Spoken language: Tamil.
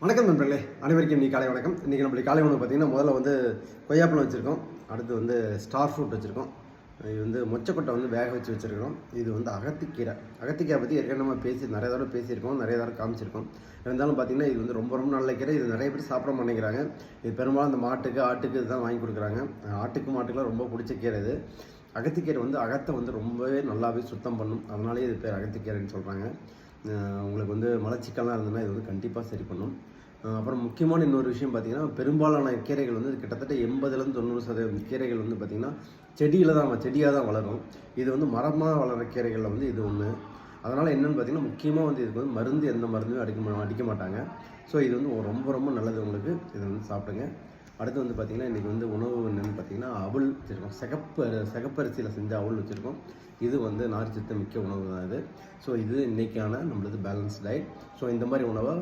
வணக்கம் நண்பர்களே, அனைவருக்கும் இன்றைக்கி காலை வணக்கம். இன்றைக்கி நம்மளுக்கு காலை உணவு பார்த்திங்கன்னா முதல்ல வந்து கொய்யாப்பழம் வச்சுருக்கோம், அடுத்து வந்து ஸ்டார் ஃப்ரூட் வச்சுருக்கோம், இது வந்து மொச்சக்கொட்டை வந்து வேக வச்சு வச்சுருக்கிறோம். இது வந்து அகத்திக்கீரை பற்றி ஏற்கனவே நம்ம நிறைய தடவை பேசியிருக்கோம், நிறைய தடவை காமிச்சிருக்கோம். இருந்தாலும் பார்த்திங்கன்னா இது வந்து ரொம்ப நல்ல கீரை. இது நிறைய பேர் சாப்பிட மாட்டேங்கிறாங்க. இது பெரும்பாலும் அந்த மாட்டுக்கு ஆட்டுக்கு இதுதான் வாங்கி கொடுக்குறாங்க. மாட்டுக்கெலாம் ரொம்ப பிடிச்ச கீரை இது. அகத்திக்கீரை வந்து அகத்தை வந்து ரொம்பவே நல்லாவே சுத்தம் பண்ணும். அதனாலேயே இது பேர் அகத்திக்கீரைன்னு சொல்கிறாங்க. உங்களுக்கு வந்து மலச்சிக்கல்லாம் இருந்ததுன்னா இது வந்து கண்டிப்பாக சரி பண்ணும். அப்புறம் முக்கியமான இன்னொரு விஷயம் பார்த்திங்கன்னா, பெரும்பாலான கீரைகள் வந்து கிட்டத்தட்ட 80-90% கீரைகள் வந்து பார்த்திங்கன்னா செடியாக தான் வளரும். இது வந்து மரமாக வளர்கிற கீரைகளில் வந்து இது ஒன்று. அதனால் என்னென்னு பார்த்திங்கன்னா, முக்கியமாக வந்து இதுக்கு வந்து எந்த மருந்துமே அடிக்க மாட்டாங்க. ஸோ இது வந்து ரொம்ப நல்லது உங்களுக்கு. இதை வந்து சாப்பிடுங்க. அடுத்து வந்து பார்த்திங்கன்னா, இன்றைக்கி வந்து உணவு என்னென்னு பார்த்திங்கன்னா, அவல் வச்சுருக்கோம். சிகப்பரிசியில் செஞ்ச அவல் வச்சுருக்கோம். இது வந்து நார்ச்சத்து மிக்க உணவு தான் இது. ஸோ இது இன்றைக்கான நம்மளது பேலன்ஸ் டயட். ஸோ இந்த மாதிரி உணவை